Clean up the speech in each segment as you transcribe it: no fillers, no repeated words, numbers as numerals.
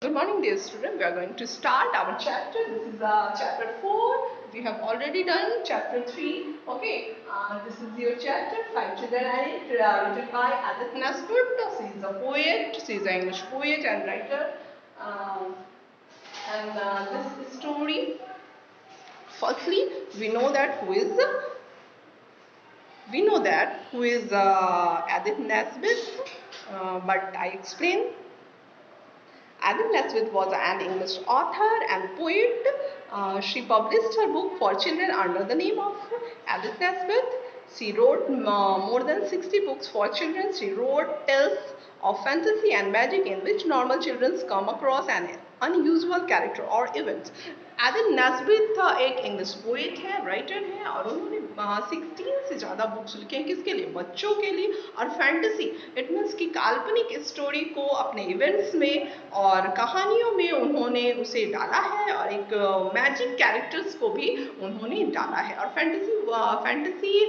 Good morning, dear student. We are going to start our chapter. This is chapter 4. We have already done chapter 3. Okay, this is your chapter 5 Children and It, written by Edith Nesbit. She is a poet. She is an English poet and writer. Um, and this story, firstly, we know that who is Edith Nesbit. But I explain. Adam Nesbitt was an English author and poet. She published her book for children under the name of Edith Nesbitt. She wrote more than 60 books for children. She wrote tales of fantasy and magic in which normal children come across an unusual character or events. Edith Nesbit एक English poet है, writer है और उन्होंने 16 से ज़्यादा books लिखे हैं। किसके लिए? बच्चों के लिए। और फैंटेसी इट मीन्स की काल्पनिक स्टोरी को अपने इवेंट्स में और कहानियों में उन्होंने उसे डाला है और एक मैजिक कैरेक्टर्स को भी उन्होंने डाला है। और फैंटेसी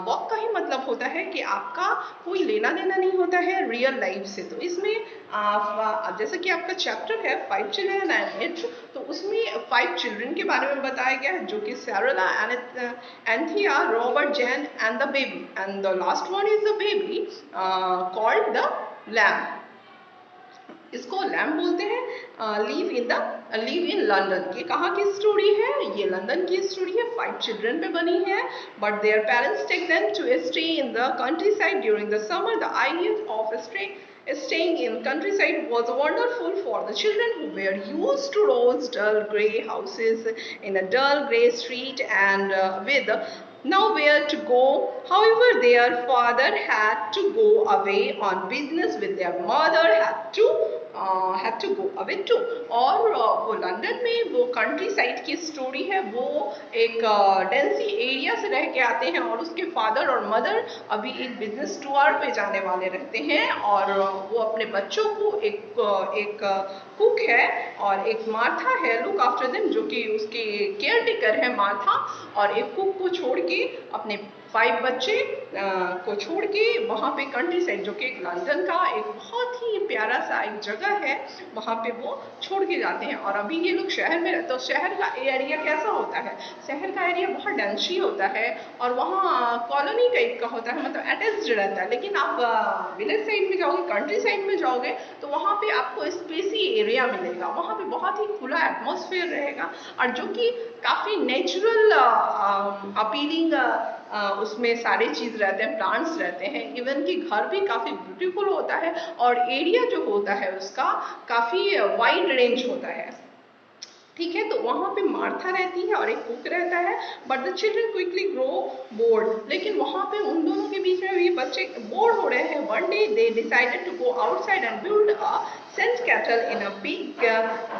वर्क का ही मतलब होता है कि आपका कोई लेना देना नहीं होता है रियल लाइफ से। तो इसमें जैसे कि आपका चैप्टर है 5 चिल्ड्रन एंड इट, तो उसमें 5 चिल्ड्रन के बारे में बताया गया है जो कि सैरला, Anthea, Robert, Jane and the baby, and the last one is the baby called the lamb. इसको लैम्ब बोलते हैं। लिव इन लंदन, ये कहाँ की स्टोरी है? ये लंदन की स्टोरी है। 5 चिल्ड्रन पे बनी है, but their parents take them to stay in the countryside during the summer. The idea of staying in countryside was wonderful for the children who were used to those dull grey houses in a dull grey street and with nowhere to go. However, their father had to go away on business with their mother had to go away too. और वो London में वो country side की story है। वो एक डेंसी area से रह के आते हैं और उसके फादर और मदर अभी एक बिजनेस टूर पे जाने वाले रहते हैं और वो अपने बच्चों को एक कुक है और एक मार्था है, लुक आफ्टर देम, जो कि उसके केयर टेकर है मार्था, और एक कुक को छोड़ के अपने 5 बच्चे को छोड़ के वहाँ पे कंट्री साइड, जो कि एक लंदन का एक बहुत ही प्यारा सा एक जगह है, वहाँ पे वो छोड़ के जाते हैं। और अभी ये लोग शहर में रहते हैं। तो शहर का एरिया कैसा होता है? शहर का एरिया बहुत डेंसी होता है और वहाँ कॉलोनी टाइप का होता है, मतलब अटैच्ड रहता है। लेकिन आप विलेज साइड में जाओगे, कंट्री साइड में जाओगे, तो वहाँ पे आपको स्पेसी एरिया मिलेगा, वहाँ पे बहुत ही खुला एटमॉस्फेयर रहेगा और जो कि काफ़ी नेचुरल अपीलिंग उसमें सारे चीज़ रहते हैं, प्लांट्स रहते हैं, इवन कि घर भी काफ़ी ब्यूटीफुल होता है और एरिया जो होता है उसका काफ़ी वाइड रेंज होता है। ठीक है, तो वहाँ पे मार्था रहती है और एक कुक रहता है, but the children quickly grow board. लेकिन वहाँ पे उन दोनों के बीच में भी बच्चे बोर हो रहे हैं। One day they decided to go outside and build a sand castle in a big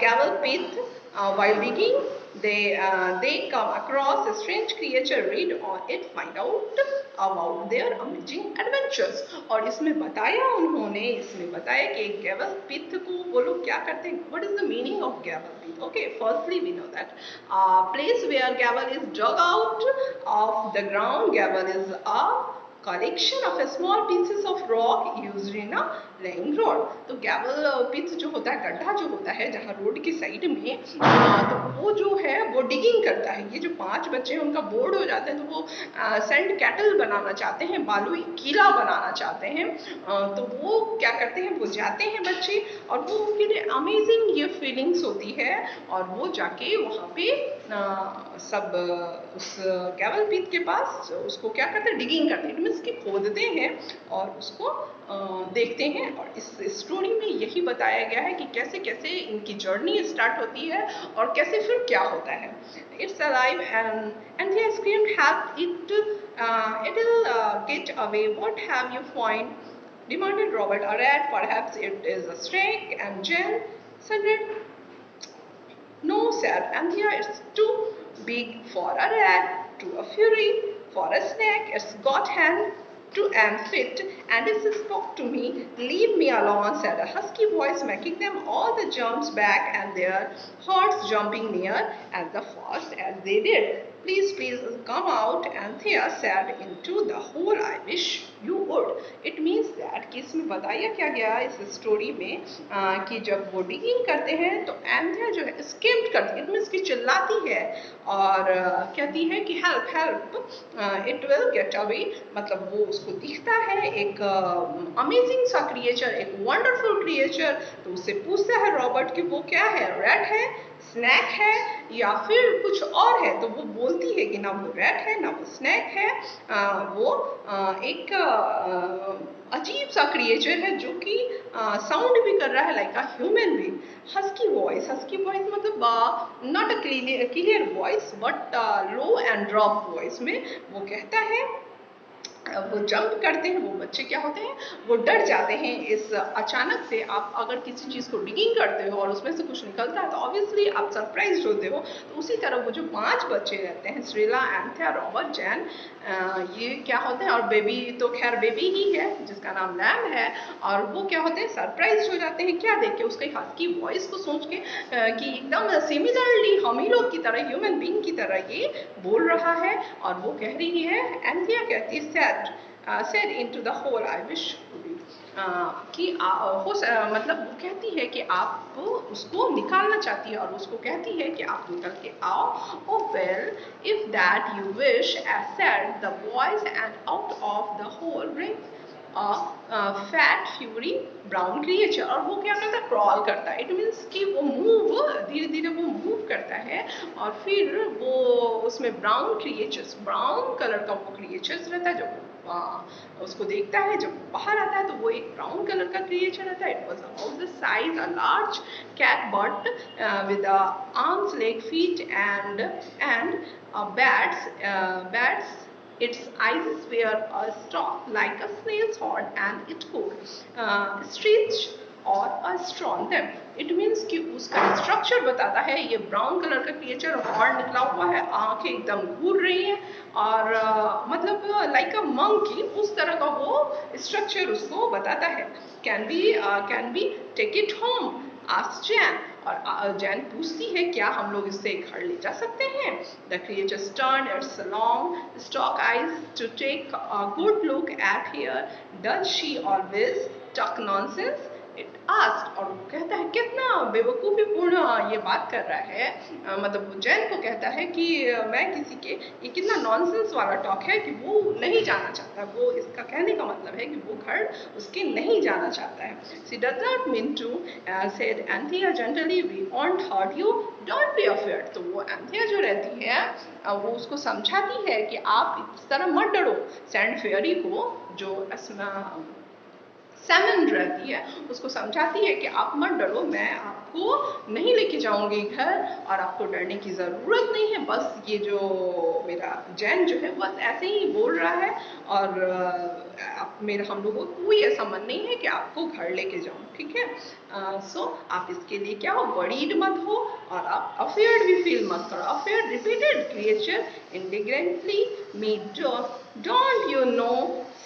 gravel pit. While digging, they come across a strange creature. Read on it, find out about their amazing adventures. और इसमें बताया कि गैवल पिथ को वो लोग क्या करते हैं। What is the meaning of gavel pit? Okay, firstly we know that place where gavel is dug out of the ground. Gavel is a collection of a small pieces of rock used in a laying road. तो गैवल पिट जो होता है, गड्ढा जो होता है जहाँ road की साइड में, तो वो जो है वो डिगिंग करता है। ये जो 5 बच्चे हैं उनका बोर्ड हो जाता है, तो वो सेंड कैटल बनाना चाहते हैं, बालुई किला बनाना चाहते हैं। तो वो क्या करते हैं, वो जाते हैं बच्चे और वो उनके लिए अमेजिंग ये फीलिंग्स होती है और वो जाके वहाँ पे सब उस गैवल पिट के पास उसको क्या करते हैं, डिगिंग करते हैं, मीन्स कि खोदते हैं और उसको देखते हैं। और इस स्टोरी में यही बताया गया है कि कैसे कैसे इनकी जर्नी स्टार्ट होती है और कैसे फिर क्या होता है। It's alive and they screamed, help it, it'll get away. What have you found? Demanded Robert. A rat, perhaps it is a snake. And Jen said, no, sir, and here it's too big for a rat, too a fury for a snake. It's got hand to and fit, and it spoke to me. Leave me alone, said a husky voice, making them all the jumps back and their hearts jumping near as the fast as they did. Please, please come out. Anthea said into the hole. I wish you would. It means that कि इसमें बताया क्या गया इस story में कि जब वो डिगिंग करते हैं तो एंथिया जो है स्किम्ड करती है, मीन्स कि चिल्लाती है और कहती है कि help help it will get away. मतलब वो उसको दिखता है एक अमेजिंग सा क्रिएचर, एक वंडरफुल क्रिएचर। तो उससे पूछता है रॉबर्ट कि वो क्या है, रैट है, स्नैक है या फिर कुछ और है। तो वो बोलती है कि ना वो रैट है ना वो स्नैक है, वो एक अजीब सा क्रिएचर है जो कि साउंड भी कर रहा है like a human being. Husky voice मतलब not a clear voice but low and drop voice में वो कहता है। वो जंप करते हैं, वो बच्चे क्या होते हैं वो डर जाते हैं इस अचानक से। आप अगर किसी चीज़ को डिगिंग करते हो और उसमें से कुछ निकलता है तो ऑब्वियसली आप सरप्राइज होते हो। तो उसी तरह वो जो 5 बच्चे रहते हैं, श्रीला, एंथिया, रॉबर्ट, जैन, ये क्या होते हैं, और बेबी तो खैर बेबी ही है जिसका नाम लैम है, और वो क्या होते हैं सरप्राइज हो जाते हैं क्या देख के, उसके हस्की वॉइस को सोच के कि एकदम सिमिलरली हम ही लोग की तरह, ह्यूमन बीइंग की तरह ये बोल रहा है। और वो कह रही है, एंथिया कहती है said into the hole I wish कि मतलब वो कहती है कि आप उसको निकालना चाहती है और उसको कहती है कि आप निकल के आओ। Oh well, if that you wish, as said the voice, and out of the hole brings a fat fury brown creature। और वो क्या करता है, क्रॉल करता है। इट मीन्स कि वो मूव, धीरे धीरे वो मूव करता है और फिर वो उसमें ब्राउन क्रिएचर्स, ब्राउन कलर का वो क्रिएचर्स रहता है। जब उसको देखता है, जब बाहर आता है तो वो एक ब्राउन कलर का क्रिएचर रहता है। It was about the size a large cat but with arms, leg, feet and bats. Its eyes were a stalk like a snail's horn, and it could stretch or a strong them। It means कि उसका structure बताता है। ये brown colour का creature, horn निकला हुआ है, आंखें एकदम घूर रही हैं और मतलब लाइक अ मंकी, उस तरह का वो स्ट्रक्चर उसको बताता है। Can be take it home, asked Jane. और जैन पूछती है क्या हम लोग इससे घर ले जा सकते हैं। The creature turned its long stalk eyes to take a good look at here, does she always talk nonsense, it asked. और वो कहता है कितना बेवकूफ़ी पूर्ण ये बात कर रहा है, मतलब वो जैन को कहता है कि मैं किसी के, ये कितना नॉनसेंस वाला टॉक है कि वो नहीं जाना चाहता। वो इसका कहने का मतलब है कि वो घर उसके नहीं जाना चाहता है। She does not mean to, said Anthea gently, we won't hurt you, don't be afraid. तो वो एंथिया जो रहती है वो उसको समझाती है कि आप इस तरह मत डरो। सैंड फेयरी को, जो सैमन रहती है, उसको समझाती है कि आप मत डरो, मैं आपको नहीं लेके जाऊंगी घर और आपको डरने की ज़रूरत नहीं है। बस ये जो मेरा जैन जो है बस ऐसे ही बोल रहा है और मेरा, हम लोगों को कोई ऐसा मन नहीं है कि आपको घर लेके जाऊं, ठीक है। सो आप इसके लिए क्या हो, वरीड मत हो और आप अफेयर्ड भी फील मत करो। Afraid, repeated creature indignantly me, don't you know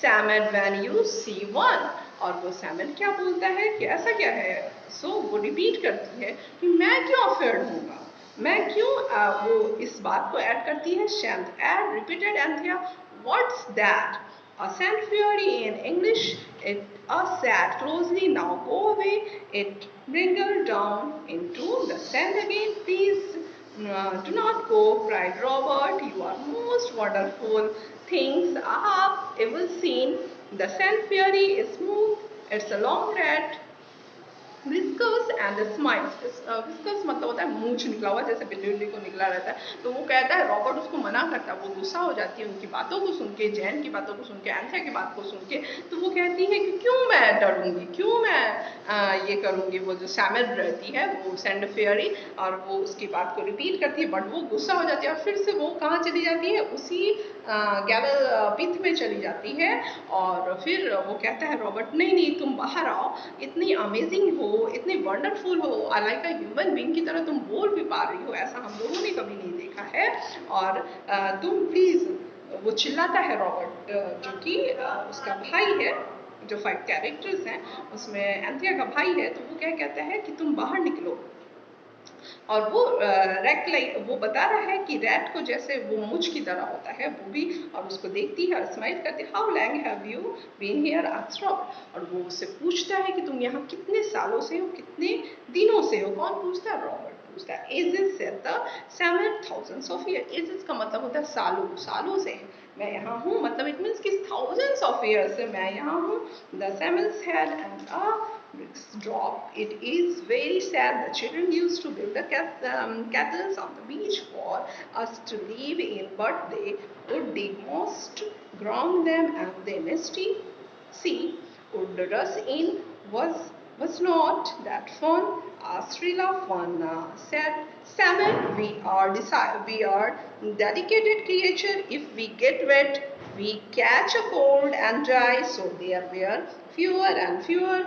Psammead when you see one. और वो सैमन क्या बोलता है कि ऐसा क्या है। सो वो रिपीट करती है कि मैं क्यों अफेयर्ड होऊंगा, मैं क्यों, वो इस बात को ऐड करती है, Psammead repeated Anthea, what's that, a sand fury in English, it a sat closely, now go away, it wriggled down into the sand again, please do not go, cried Robert, you are most wonderful things I have ever seen. The sand fairy is smooth, it's a long rat, viscous and smiles. Viscous मतलब होता है मूंछ निकला हुआ, जैसे बिल्ली को निकला रहता है। तो वो कहता है, रॉबर्ट उसको मना करता है, वो गुस्सा हो जाती है उनकी बातों को सुन के, जैन की बातों को सुन के, एंथिया की बात को सुन के। तो वो कहती है कि क्यों मैं डरूंगी, क्यों मैं ये करूंगी। वो जो सैमन रहती है वो सैंड फेयरी, और वो उसकी बात को रिपीट करती है, बट वो गुस्सा हो जाती है और फिर से वो कहाँ चली जाती है, उसी गैवल पिथ में चली जाती है। और फिर वो कहता है रॉबर्ट, नहीं नहीं तुम बाहर आओ, इतनी अमेजिंग हो, इतनी वंडरफुल हो, लाइक अ ह्यूमन बीइंग की तरह तुम बोल भी पा रही हो, ऐसा हम लोगों ने कभी नहीं देखा है। और तुम प्लीज, वो चिल्लाता है रॉबर्ट, जो कि उसका भाई है, जो 5 कैरेक्टर्स हैं उसमें एंथिया का भाई है। तो वो क्या कहता है कि तुम बाहर निकलो, और वो रैट लाइक वो बता रहा है कि रैट को जैसे वो मुझ की तरह होता है वो भी, और उसको देखती है और स्माइल करती है। How long have you been here asks Robert, और वो उससे पूछता है कि तुम यहाँ कितने सालों से हो, कितने दिनों से हो। कौन पूछता है? रॉबर्ट पूछता है। Ages said the Psammead thousands of year, ages का मतलब होता है सालों, सालों से मैं यहाँ हूँ, मतलब इट मीन्स कि थाउजेंड्स ऑफ ईयर्स से मैं यहाँ हूँ। The salmons had and drop. It is very sad. The children used to build the castles on the beach for us to live in, but they would dig most, ground them, and the misty sea would rush in. Was not that fun? Srila fun, said Salmon. We are dedicated creature. If we get wet, we catch a cold and die. So there were fewer and fewer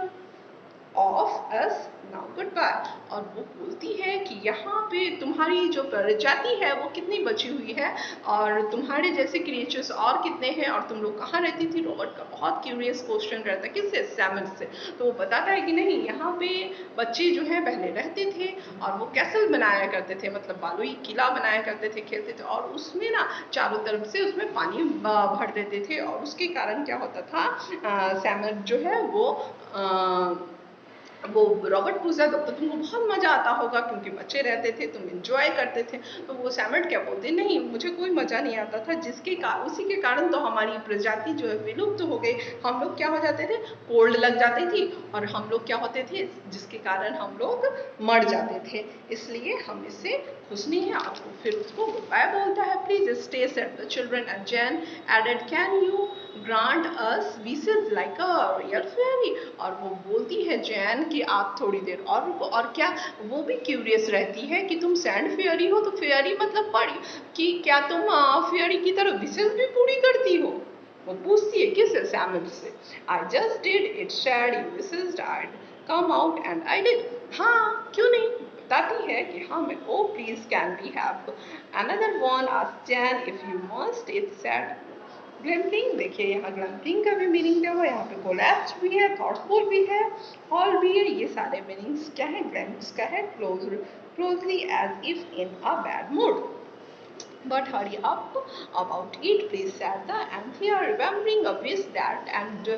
of us now good bye. और वो बोलती है कि यहाँ पे तुम्हारी जो प्रजाति है वो कितनी बची हुई है, और तुम्हारे जैसे क्रिएचर्स और कितने हैं, और तुम लोग कहाँ रहती थी। रॉबर्ट का बहुत क्यूरियस क्वेश्चन रहता है, किससे? सैमन से। तो वो बताता है कि नहीं, यहाँ पे बच्चे जो है पहले रहते थे और वो कैसल बनाया करते थे, मतलब बालुई किला बनाया करते थे, खेलते थे, और उसमें ना चारों तरफ से उसमें पानी भर देते थे, और उसके कारण क्या होता था, सैमन जो है वो रॉबर्ट पूछा तब तो तुमको बहुत मजा आता होगा क्योंकि बच्चे रहते थे, तुम एंजॉय करते थे। तो वो सैमट क्या बोलते, नहीं मुझे कोई मजा नहीं आता था, उसी के कारण तो हमारी प्रजाति जो है विलुप्त हो गई। हम लोग क्या हो जाते थे, कोल्ड लग जाती थी, और हम लोग क्या होते थे, जिसके कारण हम लोग मर जाते थे, इसलिए हम इससे खुश नहीं है। आपको फिर उसको गुड बाय बोलता है। Please stay said the children and Jane added can you grant us wishes like a real fairy. और वो बोलती है जैन कि आप थोड़ी देर और रुको। और क्या वो भी क्यूरियस रहती है कि तुम सैंड फेयरी हो, तो फेयरी मतलब पड़ी कि क्या तुम फेयरी की तरह विशेस भी पूरी करती हो। वो पूछती है किससे? सैमन से। I just did it said you wishes I'd come out and I did. हाँ क्यों नहीं, बताती है कि हाँ मैं, oh please can we have another one asked Jane if you must it said. Glamping, देखिए यहाँ ग्लैम्पिंग का भी मीनिंग क्या हुआ, यहाँ पे कोलैप्स भी है, थॉटफुल भी है, हॉल भी है, ये सारे मीनिंग्स क्या है, ग्लैम्प्स का है, closely as if in a bad mood. But hurry up about it, please, said the Anthea, remembering a wish that and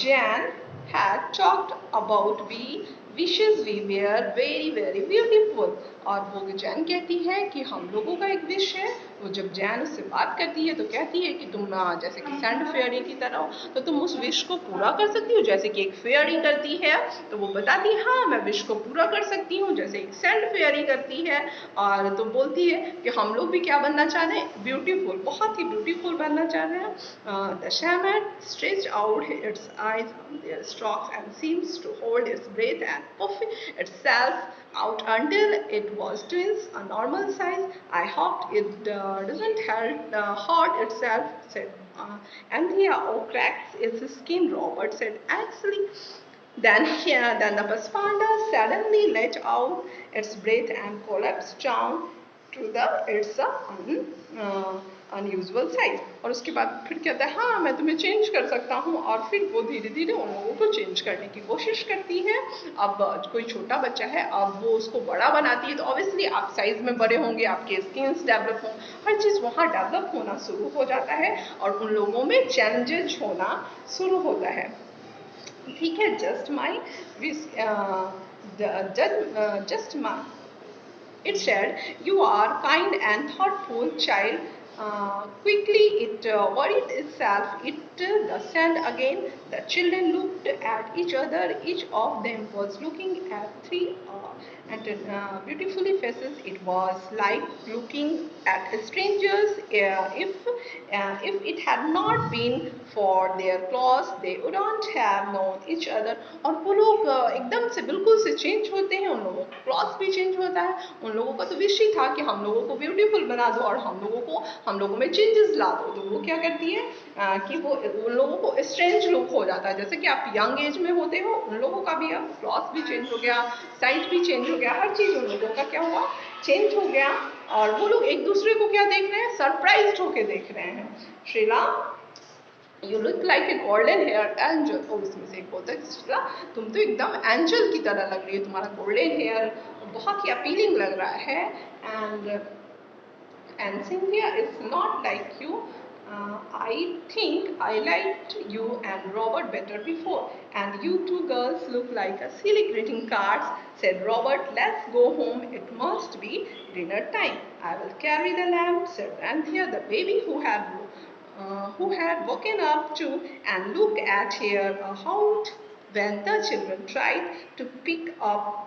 Jan had talked about. We wishes we were very very beautiful। और वो जैन कहती है कि हम लोगों का एक wish है। वो जब जैन उससे बात करती है तो कहती है कि तुम जैसे कि सैंड फेयरी की तरह हो, तो तुम उस विश को पूरा कर सकती हो जैसे कि एक फेयरी करती है। तो वो बताती है हाँ मैं विश को पूरा कर सकती हूँ जैसे एक सैंड फेयरी करती है। और तो बोलती है कि हम लोग भी क्या बनना चाह रहे हैं, ब्यूटीफुल, बहुत ही ब्यूटीफुल बनना चाह रहे हैं। The shaman stretched out its eyes on their stalks and seems to hold its breath and puff itself out until it was twins a normal size. I hoped it doesn't hurt itself, said Anthea. Oh, cracks its skin, Robert said. Actually, then the Paspanda suddenly let out its breath and collapsed down to its unusual size. और उसके बाद फिर कहता है हाँ मैं तुम्हें change कर सकता हूँ, और फिर वो धीरे धीरे उन लोगों को चेंज करने की कोशिश करती है। अब कोई छोटा बच्चा है, अब वो उसको बड़ा बनाती है, तो ऑब्वियसली आप साइज में बड़े होंगे, आपके स्किन्स डेवलप हों, हर चीज़ वहाँ डेवलप होना शुरू हो जाता है, और उन लोगों में चेंजेस होना शुरू होता है। ठीक है, just my just my, it said, you are kind and thoughtful child. Quickly it worried itself. It descended again. The children looked at each other. Each of them was looking at three and beautifully faces. It was like looking at strangers. If it had not been for their claws, they wouldn't have known each other. और वो लोग एकदम से बिल्कुल से change होते हैं, उन लोगों का क्लॉथ भी चेंज होता है। उन लोगों का तो विश ही था कि हम लोगों को ब्यूटीफुल बना दो और हम लोगों में चेंजेस ला दो। तो वो क्या करती है कि वो उन लोगों को स्ट्रेंज लुक हो जाता है, जैसे कि आप यंग एज में होते हो, उन लोगों का भी अब क्लॉथ भी चेंज हो गया, साइज भी चेंज हो गया, हर चीज़ उन लोगों का क्या हुआ, चेंज हो गया। और वो लोग एक दूसरे को क्या देख रहे हैं, सरप्राइज होके देख रहे हैं। श्रीला, you look like a golden hair angel. और उसमें से एक बोलता है शीला तुम तो एकदम एंजल की तरह लग रही है, तुम्हारा गोल्डन हेयर बहुत ही अपीलिंग लग रहा है। And Cynthia, it's not like you. I think I liked you and Robert better before. And you two girls look like a silly greeting cards, said Robert. Let's go home. It must be dinner time. I will carry the lamp, said Anthea, the baby who had woken up too. And look at here, how when the children tried to pick up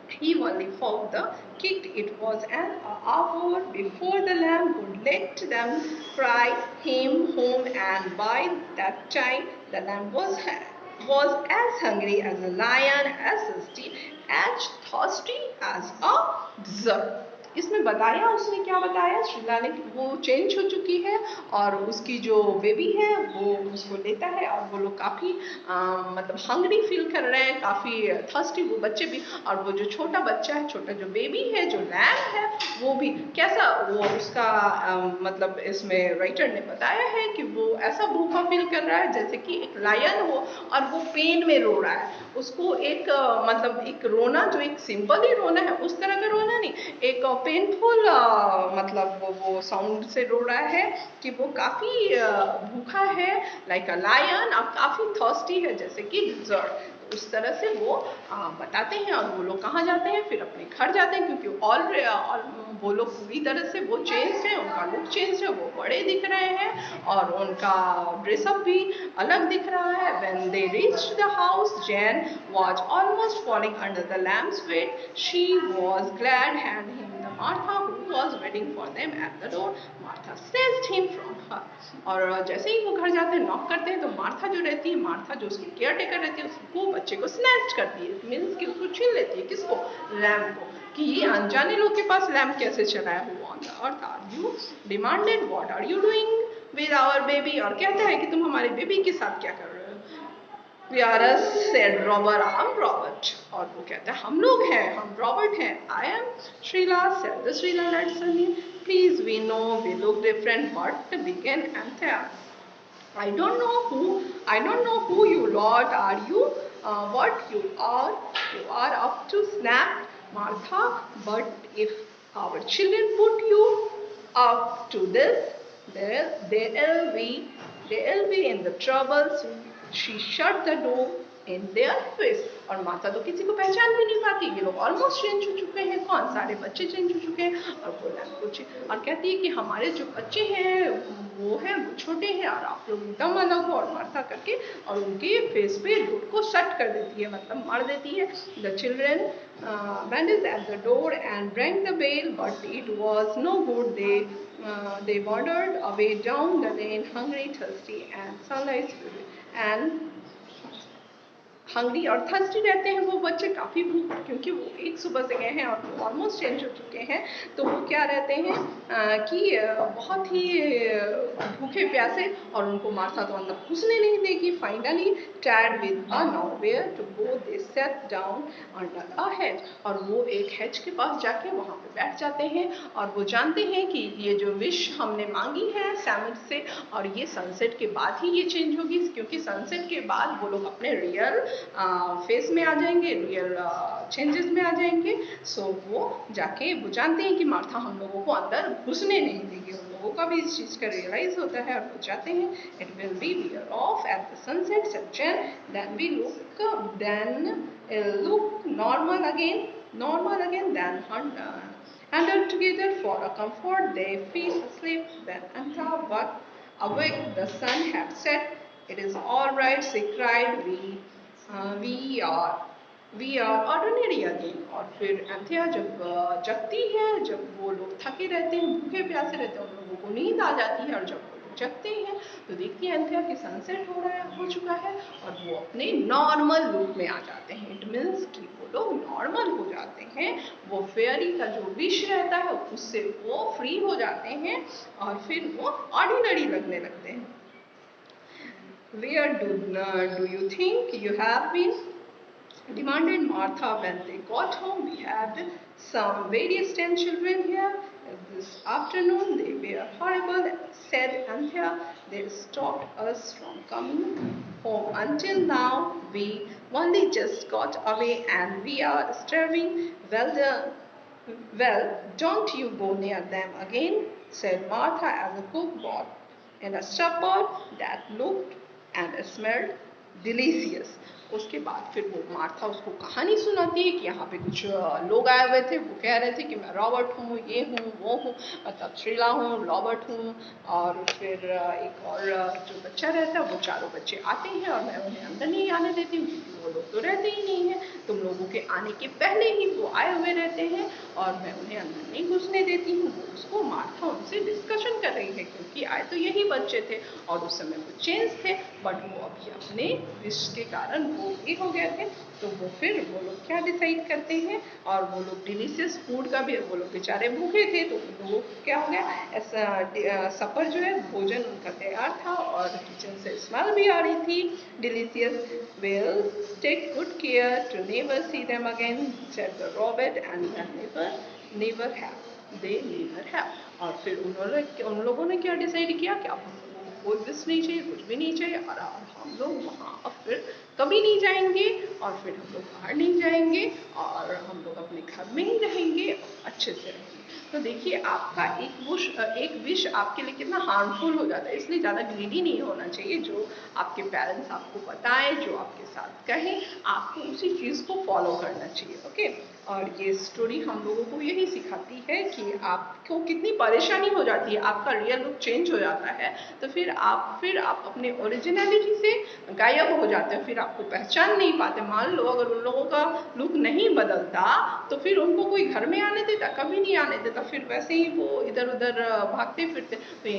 he only found the kicked. It was an hour before the lamb would let them fry him home, and by that time the lamb was as hungry as a lion, as thirsty as a dessert. इसमें बताया उसने क्या बताया शीला ने कि वो change हो चुकी है और उसकी जो बेबी है वो उसको लेता है और वो लोग काफ़ी मतलब हंग्री फील कर रहे हैं, काफ़ी थर्स्टी वो बच्चे भी, और वो जो छोटा बच्चा है, छोटा जो बेबी है, जो लैम्ब है, वो भी कैसा वो उसका मतलब इसमें राइटर ने बताया है कि वो ऐसा भूखा फील कर रहा है जैसे कि एक लायन हो और वो पेन में रो रहा है। उसको एक मतलब एक रोना जो एक सिंपल ही रोना है उस तरह का रोना नहीं, एक पेनफुल मतलब वो साउंड से रो रहा है कि वो काफ़ी भूखा है लाइक अ लायन, और काफ़ी थर्स्टी है जैसे कि डिजर्ट। उस तरह से वो बताते हैं और वो लोग कहाँ जाते हैं, फिर अपने घर जाते हैं क्योंकि ऑल वो लोग पूरी तरह से वो चेंज है, उनका लुक चेंज है, वो बड़े दिख रहे हैं और उनका ड्रेसअप भी अलग दिख रहा है। When they reached the house, Jan was almost falling under the lamp's weight. She was glad hand him the Martha who was waiting for them at the door. Martha snatched him from her. और जैसे ही वो घर जाते हैं knock करते हैं तो Martha जो रहती है, मार्था जो उसकी केयर टेकर रहती है, उसको बच्चे को स्नैच करती है, मीन्स कि उसको छीन लेती है। किसको? लैम्प को। कि ये अनजाने लोग के पास लैम्प कैसे चलाया हुआ on the earth are you demanded what are you doing with our baby, और कहता है कि तुम हमारे बेबी के साथ क्या कर रहे हो। Piarus said Robert, I'm Robert, और वो कहता है हम लोग हैं, हम रॉबर्ट हैं। I am Srila, said the Srila led Sunny. Please, we know we look different, but began Anthea. I don't know who you lot are you, what you are up to, snapped Martha, but if our children put you up to this, they'll be in the trouble. So she shut the door in their face. और माता तो किसी को पहचान भी नहीं पाती, ये लोग ऑलमोस्ट चेंज हो चुके हैं, कौन सारे बच्चे चेंज हो चुके हैं, और बोला कुछ और कहती है कि हमारे जो बच्चे हैं वो छोटे हैं और आप लोग एकदम अलग हो, और माता करके और उनके फेस पे डोर को शट कर देती है, मतलब मार देती है। The children bandaged at the door and rang the bell, but it was no good. They wandered away down the lane, hungry, thirsty, and sunlight, and hungry और थर्स्टी रहते हैं वो बच्चे, काफ़ी भूख, क्योंकि वो एक सुबह से गए हैं और ऑलमोस्ट चेंज हो चुके हैं, तो वो क्या रहते हैं कि बहुत ही भूखे प्यासे, और उनको मार्था तो अंदर घुसने नहीं देगी। Finally tired with a nowhere to go they set down under a hedge, और वो एक हेज के पास जाके वहाँ पे बैठ जाते हैं, और वो जानते हैं कि ये जो विश हमने मांगी है सैमिट से, और ये सनसेट के बाद ही ये चेंज होगी, क्योंकि सनसेट के बाद वो लोग अपने रियल फेस में आ जाएंगे, रियल चेंजेस में आ जाएंगे। सो वो जाके वो जानते हैं कि मार्था हम लोगों को अंदर घुसने नहीं देगी, उन लोगों का भी इस चीज़ का रियलाइज होता है, और वो जाते हैं। It will be wear off at the sunset section, then we look normal again, then huddled together for a comfort. They fell asleep. Then Anta but awake. The sun had set. It is all right, she cried. We are we are ordinary again. और फिर एंथिया जब जगती है, जब वो लोग थके रहते हैं, भूखे प्यासे रहते हैं, उन लोगों को नींद आ जाती है, और जब वो लोग जगते हैं तो देखती है एंथिया कि सनसेट हो चुका है, और वो अपने नॉर्मल लुक में आ जाते हैं। इट मीन्स कि वो लोग नॉर्मल हो जाते हैं, वो फेयरी का जो विश रहता है उससे वो फ्री हो जाते हैं, और फिर वो ऑर्डिनरी लगने लगते हैं। Where do you think you have been? demanded Martha when they got home. We had some various 10 children here. This afternoon they were horrible, said Anthea. They stopped us from coming home. Until now, we only just got away and we are starving. Well, don't you go near them again, said Martha as the cook brought in a supper that looked and smelled delicious. उसके बाद फिर वो Martha उसको कहानी सुनाती है कि यहाँ पे कुछ लोग आए हुए थे, वो कह रहे थे कि मैं रॉबर्ट हूँ, ये हूँ, वो हूँ, मतलब श्रीला हूँ, रॉबर्ट हूँ। और फिर एक और जो बच्चा रहता है, वो चारों बच्चे आते हैं और मैं उन्हें अंदर नहीं आने देती हूँ क्योंकि वो लोग तो रहते ही नहीं है, तुम लोगों के आने के पहले ही वो आए हुए रहते हैं और मैं उन्हें अंदर नहीं घुसने देती हूँ। वो उसको मार्था उनसे डिस्कशन कर रही है क्योंकि आए तो यही बच्चे थे और उस समय वो चेंज थे, बट वो अभी अपने विश के कारण वो भी हो गए थे। तो वो फिर वो लोग क्या डिसाइड करते हैं, और वो लोग डिलीशियस फूड का भी, वो लोग बेचारे भूखे थे तो उन लोगों को क्या हो गया, ऐसा सफर जो है, भोजन उनका तैयार था और किचन से स्मेल भी आ रही थी delicious. Well take good care to never see them again, said the Robert, and never have they never have. और फिर उन लोगों ने क्या डिसाइड किया कि अब हम लोगों को कोई विश नहीं चाहिए, कुछ भी नहीं चाहिए, और हम लोग वहाँ अब फिर कभी नहीं जाएंगे और फिर हम लोग बाहर नहीं जाएंगे और हम लोग अपने घर में ही रहेंगे, अच्छे से रहेंगे। तो देखिए आपका एक विश आपके लिए कितना हार्मफुल हो जाता है, इसलिए ज़्यादा ग्रीडी नहीं होना चाहिए। जो आपके पेरेंट्स आपको बताएं, जो आपके साथ कहें, आपको उसी चीज़ को फॉलो करना चाहिए। ओके, और ये स्टोरी हम लोगों को यही सिखाती है कि आपको कितनी परेशानी हो जाती है, आपका रियल लुक चेंज हो जाता है तो फिर आप अपने ओरिजिनलिटी से गायब हो जाते हो, फिर आपको पहचान नहीं पाते। मान लो अगर उन लोगों का लुक नहीं बदलता तो फिर उनको कोई घर में आने देता, कभी नहीं आने देता, फिर वैसे ही वो इधर उधर भागते फिरते। तो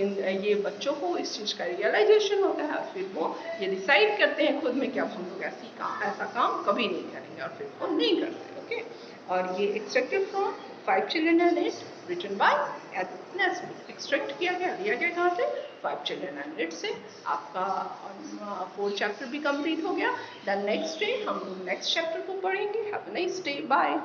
ये बच्चों को इस चीज़ का रियलाइजेशन होता है और फिर वो ये डिसाइड करते हैं खुद में कि अब हम लोग ऐसा काम कभी नहीं करेंगे और फिर वो नहीं करते। ओके, और ये extracted from 5 children and it, written by Edith Nesbit. Extract किया गया, लिया गया कहाँ से, 5 चिल्ड्रन एंड इट से। आपका 4th चैप्टर भी कंप्लीट हो गया। देन नेक्स्ट डे हम लोग नेक्स्ट चैप्टर को पढ़ेंगे। Have a nice day, bye.